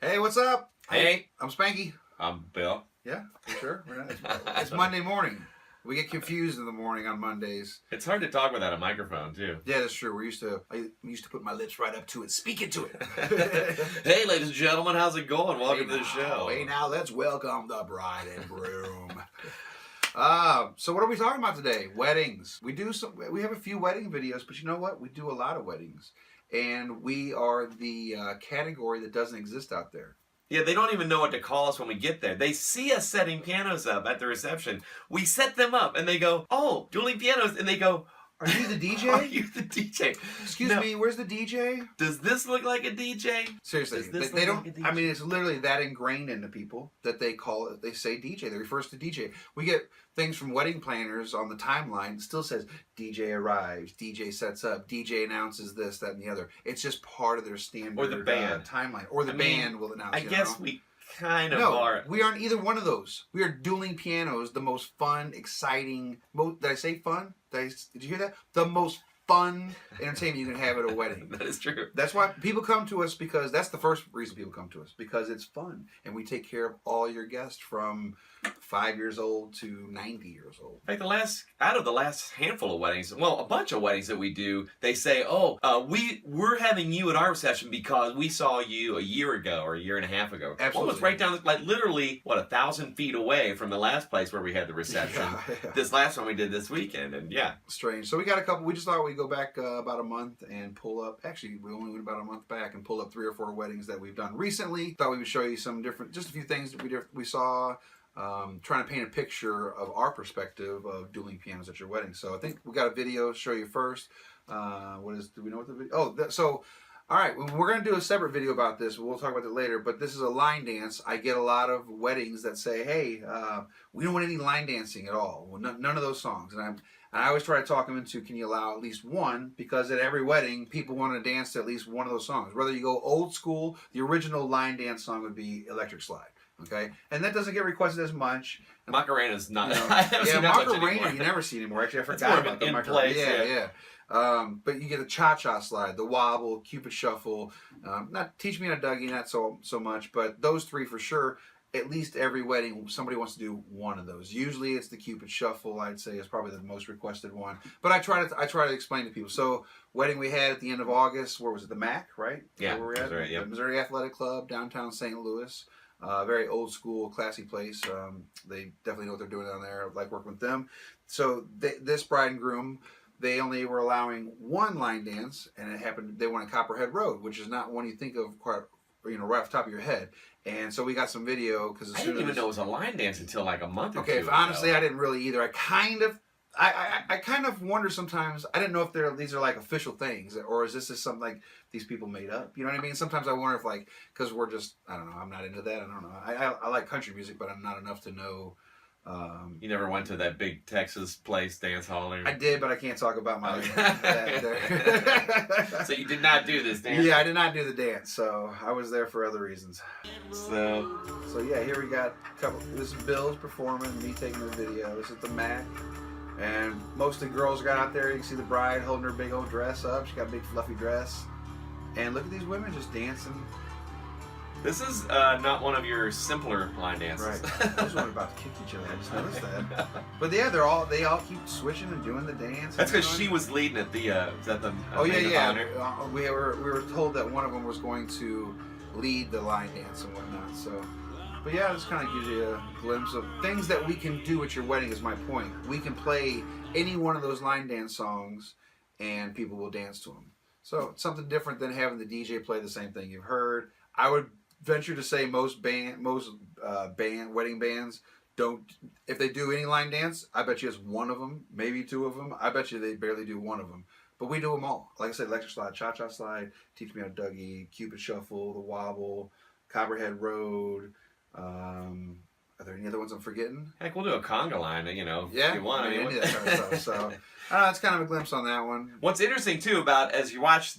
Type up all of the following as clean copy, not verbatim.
Hey, what's up? Hey. I'm Spanky. I'm Bill. Yeah, for sure. It's Monday morning. We get confused in the morning on Mondays. It's hard to talk without a microphone, too. Yeah, that's true. I used to put my lips right up to it, speak into it. Hey, ladies and gentlemen, how's it going? Welcome to the show. Hey, now let's welcome the bride and groom. So what are we talking about today? Weddings. We have a few wedding videos, but you know what? We do a lot of weddings. And we are the category that doesn't exist out there. Yeah, they don't even know what to call us when we get there. They see us setting pianos up at the reception. We set them up, and they go, "Oh, dueling pianos," and they go, "Are you the DJ? Are you the DJ? Excuse me, where's the DJ? Does this look like a DJ?" Seriously, they don't. Like I mean, it's literally that ingrained into people that they call it. They say DJ. They refer us to DJ. We get things from wedding planners on the timeline. It still says DJ arrives, DJ sets up, DJ announces this, that, and the other. It's just part of their standard or the band timeline. Or the band will announce. I guess we kind of are. We aren't either one of those. We are dueling pianos, the most fun, exciting. Did I say fun? Did you hear that? The most fun entertainment you can have at a wedding. That is true. That's why people come to us, because that's the first reason people come to us, because it's fun and we take care of all your guests from 5 years old to 90 years old. In fact, out of the last handful of weddings, well, a bunch of weddings that we do, they say, "Oh, we're having you at our reception because we saw you a year ago or a year and a half ago." Absolutely. Almost right down, like literally, 1,000 feet away from the last place where we had the reception. Yeah. This last one we did this weekend, and yeah. Strange. So we got a couple. We just thought we'd go back about a month and pull up. Actually, we only went about a month back and pull up 3 or 4 weddings that we've done recently. Thought we would show you some different, just a few things that we saw. Trying to paint a picture of our perspective of dueling pianos at your wedding. So I think we got a video to show you first. Do we know what the video? All right, we're going to do a separate video about this. We'll talk about it later, but this is a line dance. I get a lot of weddings that say, "Hey, we don't want any line dancing at all. Well, none of those songs." And I always try to talk them into, can you allow at least one? Because at every wedding, people want to dance to at least one of those songs. Whether you go old school, the original line dance song would be Electric Slide. Okay, and that doesn't get requested as much. Macarena's not. Macarena you never see anymore. Actually, I forgot about the Macarena. Yeah. But you get the cha-cha slide, the wobble, Cupid shuffle. Not Teach Me on a Dougie, not so much, but those 3 for sure. At least every wedding, somebody wants to do one of those. Usually, it's the Cupid shuffle. I'd say is probably the most requested one. But I try to explain to people. So, wedding we had at the end of August. Where was it? The MAC, right? Yeah, where we're at? Missouri, The Missouri Athletic Club, downtown St. Louis. Very old school, classy place. They definitely know what they're doing down there. I like working with them. So this bride and groom, they only were allowing one line dance, and it happened. They went on Copperhead Road, which is not one you think of quite, right off the top of your head. And so we got some video because I didn't even know it was a line dance until like a month or 2 ago. Honestly, I didn't really either. I kind of wonder sometimes. I didn't know if these are like official things, or is this just something like these people made up? You know what I mean? Sometimes I wonder if because we're just, I don't know. I'm not into that. I don't know. I like country music, but I'm not enough to know. You never went to that big Texas place, dance hall? I did, but I can't talk about my. So you did not do this dance? Yeah, I did not do the dance. So I was there for other reasons. So yeah, here we got a couple. This is Bill's performing, me taking the video. This is the MAC. And most of the girls got out there. You can see the bride holding her big old dress up. She got a big fluffy dress. And look at these women just dancing. This is not one of your simpler line dances. Right. Those women about to kick each other. I just noticed that. But yeah, they all keep switching and doing the dance. That's because she was leading at the is that the we were told that one of them was going to lead the line dance and whatnot. So. But yeah, this kind of gives you a glimpse of things that we can do at your wedding is my point. We can play any one of those line dance songs and people will dance to them. So it's something different than having the DJ play the same thing you've heard. I would venture to say most wedding bands don't, if they do any line dance, I bet you it's one of them, maybe 2 of them. I bet you they barely do one of them. But we do them all. Like I said, Electric Slide, Cha-Cha Slide, Teach Me on a Dougie, Cupid Shuffle, the Wobble, Copperhead Road. Are there any other ones I'm forgetting? Heck, we'll do a conga line, if you want. Any of that kind of stuff. So, it's kind of a glimpse on that one. What's interesting, too, about as you watch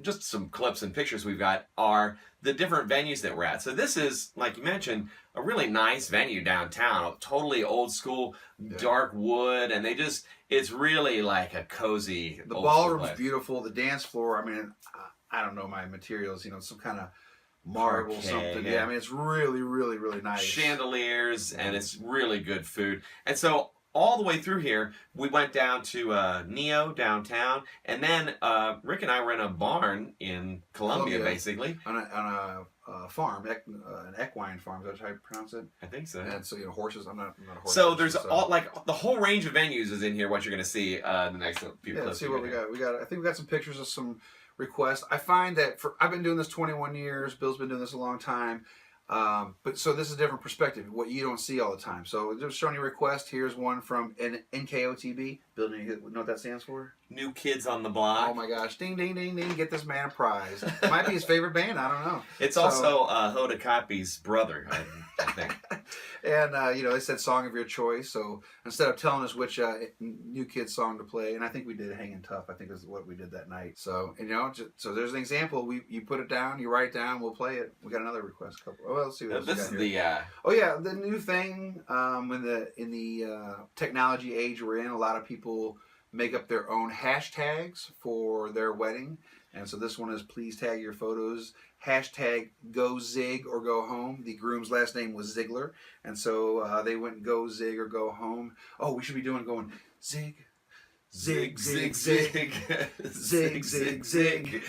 just some clips and pictures we've got are the different venues that we're at. So this is, like you mentioned, a really nice venue downtown, totally old school, dark wood, and it's really like a cozy The ballroom's beautiful. The dance floor, I don't know my materials, some kind of marble Parquet, something. yeah. Yeah, I mean, it's really, really, really nice. Chandeliers, and it's really good food. And so all the way through here, we went down to Neo downtown, and then Rick and I were in a barn in Columbia, basically. On a farm, an equine farm. Is that how you pronounce it? I think so. And so, horses. I'm not a horse. So there's all like the whole range of venues is in here. What you're going to see the next few clips. Let's see what we got. I think we got some pictures of some requests. I find that I've been doing this 21 years. Bill's been doing this a long time. But so this is a different perspective, what you don't see all the time. So just showing you a request. Here's one from NKOTB. Bill, do you know what that stands for? New Kids on the Block. Oh my gosh. Ding, ding, ding, ding. Get this man a prize. Might be his favorite band. I don't know. It's also Hoda Kotb's brother, I think. And, they said song of your choice. So instead of telling us which New Kids song to play, and I think we did Hangin' Tough, I think is what we did that night. So, so there's an example. You put it down, you write it down, we'll play it. We got another request. Well, let's see what else this we got is here. The new thing in the technology age we're in, a lot of people make up their own hashtags for their wedding. And so this one is please tag your photos. Hashtag go zig or go home. The groom's last name was Ziegler. And so they went go zig or go home. Oh, we should be going zig, zig, zig, zig, zig, zig, zig,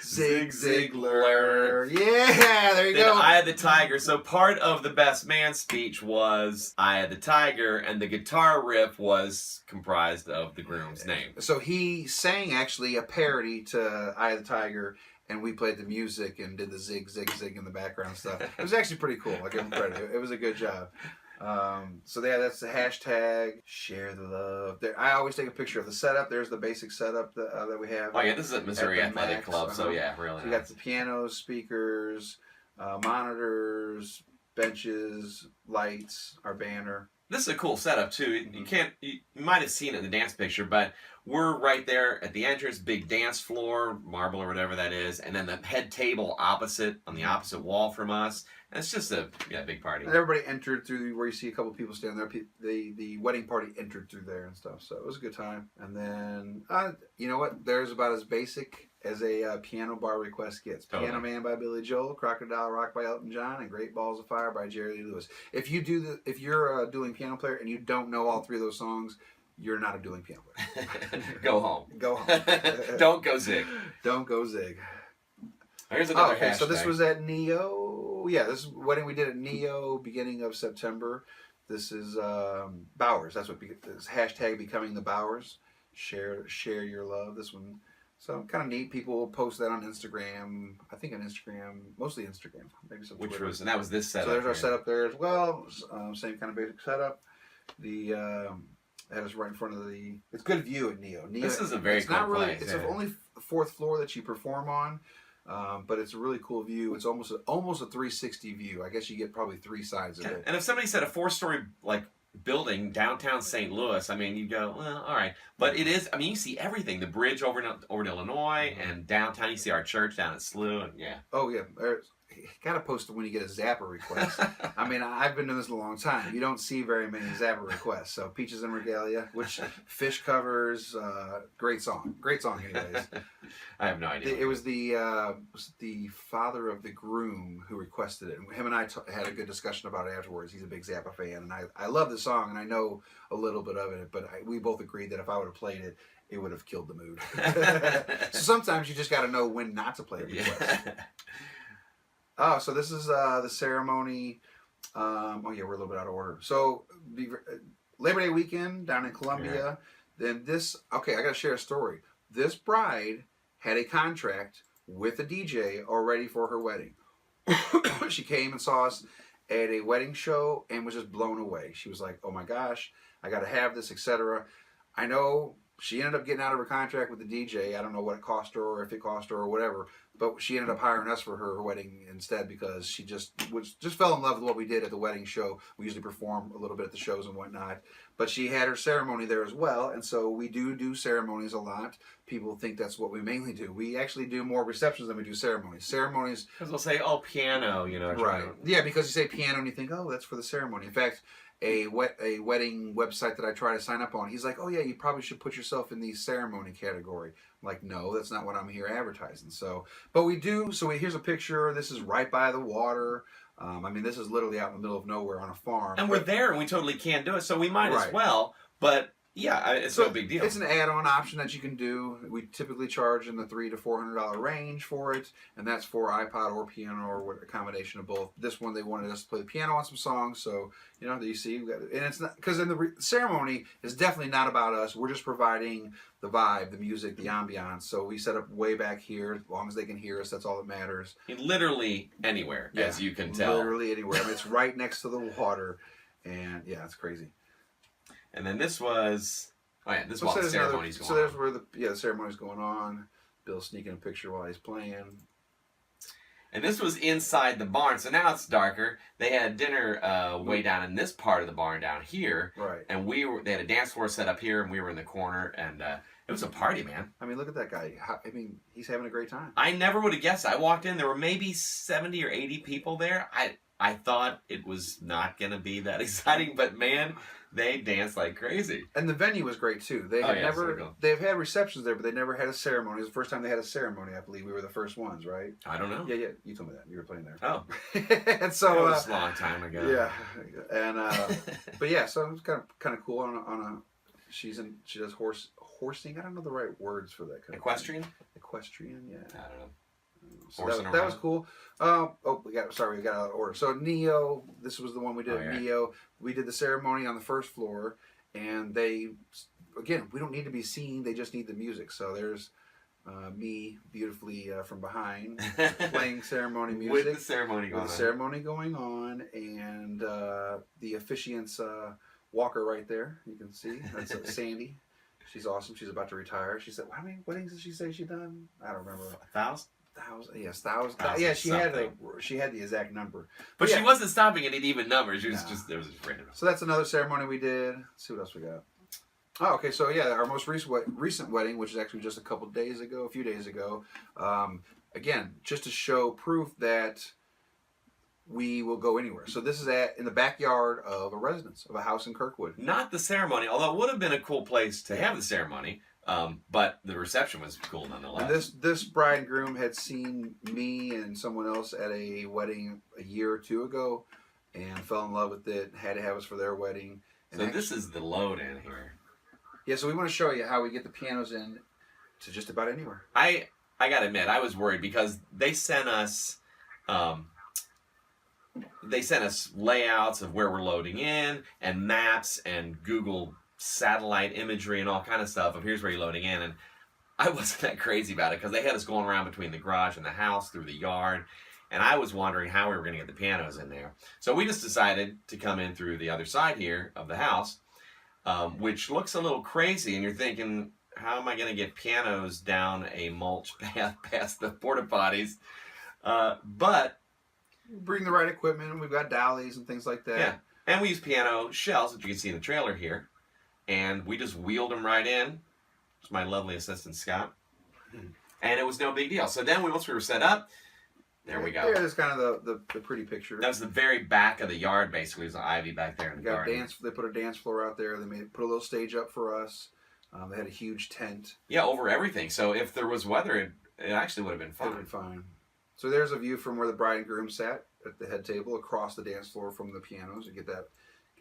Zig Ziglar. Yeah, there you go. Eye of the Tiger. So part of the best man speech was Eye of the Tiger, and the guitar riff was comprised of the groom's name. So he sang actually a parody to Eye of the Tiger, and we played the music and did the zig, zig, zig in the background stuff. It was actually pretty cool. I give him credit. It was a good job. That's the hashtag. Share the love. I always take a picture of the setup. There's the basic setup that we have. Oh yeah, this is at Missouri Athletic Max. Club. So yeah, really. So you got the pianos, speakers, monitors, benches, lights, our banner. This is a cool setup too. You might have seen it in the dance picture, but we're right there at the entrance, big dance floor, marble or whatever that is, and then the head table opposite on the opposite wall from us. And it's just a big party. And everybody entered through where you see a couple people standing there. The wedding party entered through there and stuff. So it was a good time. And then you know what? There's about as basic as a piano bar request gets. Totally. Piano Man by Billy Joel, Crocodile Rock by Elton John, and Great Balls of Fire by Jerry Lee Lewis. If you're a dueling piano player and you don't know all three of those songs, you're not a dueling piano player. Go home. Go home. Don't go zig. Don't go zig. Here's another hashtag. So this was at Neo. Yeah, this wedding we did at Neo beginning of September. This is Bowers. That's what this hashtag becoming the Bowers. Share your love. This one. So kind of neat. People post that on Instagram. I think on Instagram, mostly Instagram. Maybe some Twitter. And that was this setup. So there's our setup there as well. Same kind of basic setup. That is right in front of the. It's good view at Neo. This is a very cool place. It's only the fourth floor that you perform on, but it's a really cool view. It's almost a 360 view. I guess you get probably three sides of it. And if somebody said a 4-story building downtown St. Louis, I mean, you go, well, all right, but it is. I mean, you see everything. The bridge over in Illinois and downtown. You see our church down at SLU, and yeah. Oh yeah. Got to post it when you get a Zapper request. I mean, I've been doing this a long time. You don't see very many Zapper requests. So Peaches and Regalia, which Fish covers, great song anyways. I have no idea. It was the father of the groom who requested it. And him and I had a good discussion about it afterwards. He's a big Zappa fan, and I love the song, and I know a little bit of it, but we both agreed that if I would have played it, it would have killed the mood. So sometimes you just got to know when not to play a request. Yeah. Oh, so this is the ceremony. We're a little bit out of order. So Labor Day weekend down in Columbia. Yeah. Then I got to share a story. This bride had a contract with a DJ already for her wedding. She came and saw us at a wedding show and was just blown away. She was like, "Oh my gosh, I got to have this, etc." I know she ended up getting out of her contract with the DJ. I don't know what it cost her or if it cost her or whatever. But she ended up hiring us for her wedding instead because she just fell in love with what we did at the wedding show. We usually perform a little bit at the shows and whatnot. But she had her ceremony there as well. And so we do ceremonies a lot. People think that's what we mainly do. We actually do more receptions than we do ceremonies. Ceremonies... Because we'll say, oh, piano, Right. Yeah, because you say piano and you think, oh, that's for the ceremony. In fact... A wedding website that I try to sign up on, he's like, oh yeah, you probably should put yourself in the ceremony category. Like, no, that's not what I'm here advertising. So, but we do. So here's a picture. This is right by the water. I mean, this is literally out in the middle of nowhere on a farm. And we're there, and we totally can do it, so we might as Right. well. But yeah, it's no big deal. It's an add-on option that you can do. We typically charge in the $300 to $400 range for it, and that's for iPod or piano or a combination of both. This one they wanted us to play the piano on some songs, so you know, you see, and it's not because in the ceremony is definitely not about us. We're just providing the vibe, the music, the ambiance. So we set up way back here, as long as they can hear us. That's all that matters. Literally anywhere, as you can tell. Literally anywhere. I mean, it's right next to the water, and yeah, it's crazy. And then this was, this while the ceremony's going on. So there's where the ceremony's going on. Bill's sneaking a picture while he's playing. And this was inside the barn, so now it's darker. They had dinner way down in this part of the barn down here. Right. And they had a dance floor set up here, and we were in the corner, and it was a party, man. I mean, look at that guy. I mean, he's having a great time. I never would have guessed. I walked in, there were maybe 70 or 80 people there. I thought it was not going to be that exciting, but man, they danced like crazy. And the venue was great too. They've had receptions there, but they never had a ceremony. It was the first time they had a ceremony, I believe. We were the first ones, right? I don't know. Yeah, you told me that. You were playing there. Oh. And so that was a long time ago. Yeah. And but yeah, so it was kind of cool on a she does horsing. I don't know the right words for that kind Equestrian? of thing. Equestrian, yeah. I don't know. So that was cool. We got out of order. So Neo, this was the one we did. Neo, we did the ceremony on the first floor, and we don't need to be seen. They just need the music. So there's me beautifully from behind playing ceremony music with the ceremony going on, and the officiant's walker right there. You can see that's Sandy. She's awesome. She's about to retire. She said, "How many weddings did she say she done? I don't remember. 1,000." 1,000, yes, 1,000. Yeah, she had the exact number, but she wasn't stopping at an even number. She was just random. So that's another ceremony we did. Let's see what else we got. Oh, okay. So yeah, our most recent wedding, which is actually just a few days ago. Again, just to show proof that we will go anywhere. So this is in the backyard of a residence of a house in Kirkwood. Not the ceremony, although it would have been a cool place to have the ceremony. But the reception was cool nonetheless. And this bride and groom had seen me and someone else at a wedding a year or two ago, and fell in love with it. Had to have us for their wedding. And so this is the load in here. Yeah, so we want to show you how we get the pianos in to just about anywhere. I gotta admit, I was worried because they sent us layouts of where we're loading in and maps and Google satellite imagery and all kind of stuff of here's where you're loading in, and I wasn't that crazy about it because they had us going around between the garage and the house through the yard, and I was wondering how we were going to get the pianos in there. So we just decided to come in through the other side here of the house, which looks a little crazy, and you're thinking, how am I going to get pianos down a mulch path past the porta potties? But bring the right equipment. We've got dollies and things like that. Yeah, and we use piano shells, which you can see in the trailer here. And we just wheeled them right in. It's my lovely assistant, Scott. And it was no big deal. So then once we were set up, there we go. Yeah, that's kind of the pretty picture. That was the very back of the yard, basically. There's an ivy back there in the garden. They put a dance floor out there. They put a little stage up for us. They had a huge tent. Yeah, over everything. So if there was weather, it actually would have been fine. It would have been fine. So there's a view from where the bride and groom sat at the head table across the dance floor from the pianos. You get that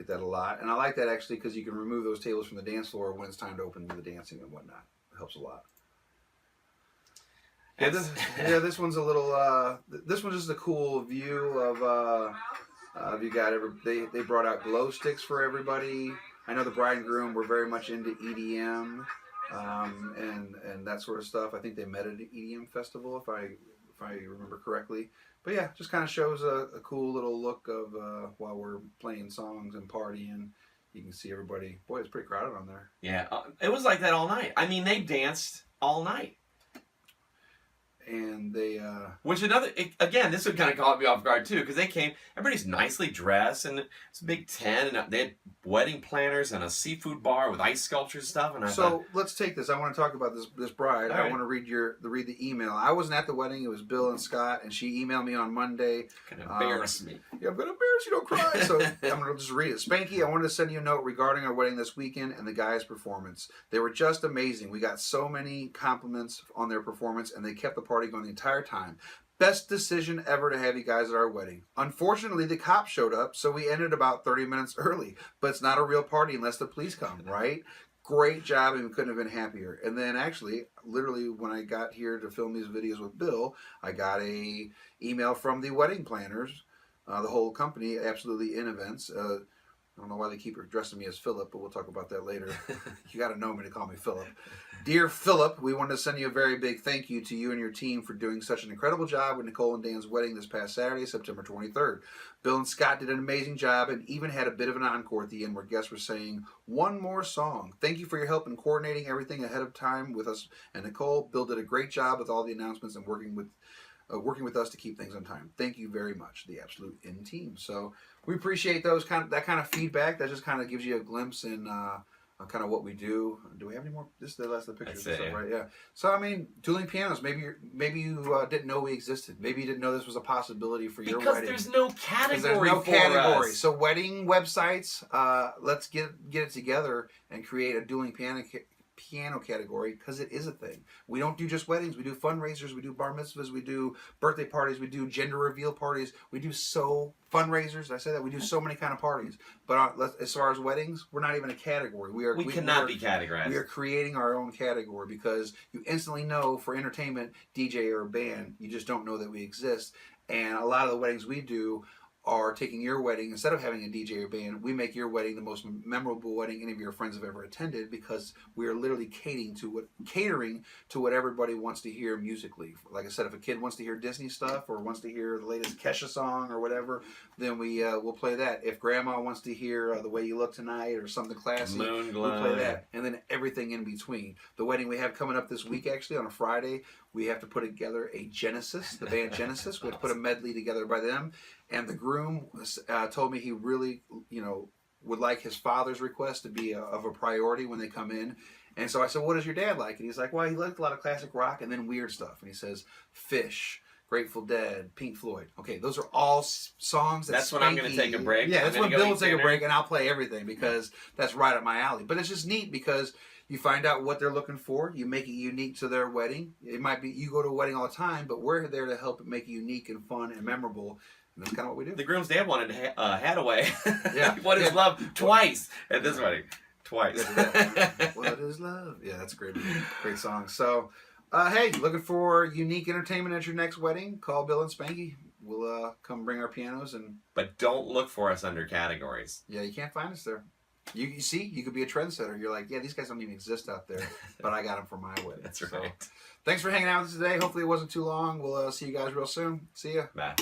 a lot, and I like that actually because you can remove those tables from the dance floor when it's time to open the dancing and whatnot. It helps a lot. This one's a little. This one's just a cool view of you got they brought out glow sticks for everybody. I know the bride and groom were very much into EDM and that sort of stuff. I think they met at an EDM festival if I remember correctly. But yeah, just kind of shows a cool little look of while we're playing songs and partying. You can see everybody. Boy, it's pretty crowded on there. Yeah, it was like that all night. I mean, they danced all night. and they Which again, this would kind of caught me off guard too, because they came, everybody's nicely dressed, and it's a big tent, and they had wedding planners and a seafood bar with ice sculptures and stuff. And I thought, let's take this. I want to talk about this bride. All I right. want to read the email. I wasn't at the wedding. It was Bill and Scott, and she emailed me on Monday. kind of embarrass me. Yeah, I'm gonna embarrass you. Don't cry. So I'm gonna just read it. Spanky, I wanted to send you a note regarding our wedding this weekend and the guys' performance. They were just amazing. We got so many compliments on their performance, and they kept the party going the entire time. Best decision ever to have you guys at our wedding. Unfortunately, the cops showed up, so we ended about 30 minutes early. But it's not a real party unless the police come, right? Great job, and we couldn't have been happier. And then actually, literally, when I got here to film these videos with Bill, I got a email from the wedding planners, the whole company, Absolutely In Events. I don't know why they keep addressing me as Philip, but we'll talk about that later. You got to know me to call me Philip. Dear Philip, we wanted to send you a very big thank you to you and your team for doing such an incredible job with Nicole and Dan's wedding this past Saturday, September 23rd. Bill and Scott did an amazing job and even had a bit of an encore at the end where guests were saying one more song. Thank you for your help in coordinating everything ahead of time with us and Nicole. Bill did a great job with all the announcements and working with us to keep things on time. Thank you very much, the Absolute In team. So we appreciate that kind of feedback. That just kind of gives you a glimpse in kind of what we do. Do we have any more? This is the last of the pictures, That's it, stuff, right? Yeah. So I mean, dueling pianos. Maybe you didn't know we existed. Maybe you didn't know this was a possibility for your wedding. Because there's no category. There's no for category. us. So wedding websites. Let's get it together and create a dueling piano category, because it is a thing. We don't do just weddings. We do fundraisers. We do bar mitzvahs. We do birthday parties. We do gender reveal parties. We do fundraisers. I say that we do so many kind of parties. But as far as weddings, we're not even a category. We cannot be categorized. We are creating our own category because you instantly know for entertainment, DJ or a band, you just don't know that we exist. And a lot of the weddings we do are taking your wedding, instead of having a DJ or band, we make your wedding the most memorable wedding any of your friends have ever attended, because we are literally catering to what everybody wants to hear musically. Like I said, if a kid wants to hear Disney stuff or wants to hear the latest Kesha song or whatever, then we'll play that. If grandma wants to hear The Way You Look Tonight or something classy, Moon we'll play Glow. that. And then everything in between. The wedding we have coming up this week, actually, on a Friday, we have to put together a Genesis, the band Genesis. We have to put a medley together by them. And the groom told me he really, would like his father's request to be of a priority when they come in. And so I said, what does your dad like? And he's like, well, he liked a lot of classic rock and then weird stuff. And he says, Fish, Grateful Dead, Pink Floyd. Okay, those are all songs That's when I'm going to take a break. Yeah, that's when Bill will take a break, break. and I'll play everything because that's right up my alley. But it's just neat because you find out what they're looking for. You make it unique to their wedding. It might be you go to a wedding all the time, but we're there to help it make it unique and fun and memorable. And that's kind of what we do. The groom's dad wanted Hadaway. Yeah. What is love? Twice at this wedding. Twice. What is love? Yeah, that's a great song. So, hey, looking for unique entertainment at your next wedding? Call Bill and Spanky. We'll come bring our pianos and. But don't look for us under categories. Yeah, you can't find us there. You see, you could be a trendsetter. You're like, yeah, these guys don't even exist out there, but I got them for my wedding. That's right. So, thanks for hanging out with us today. Hopefully it wasn't too long. We'll see you guys real soon. See ya. Bye.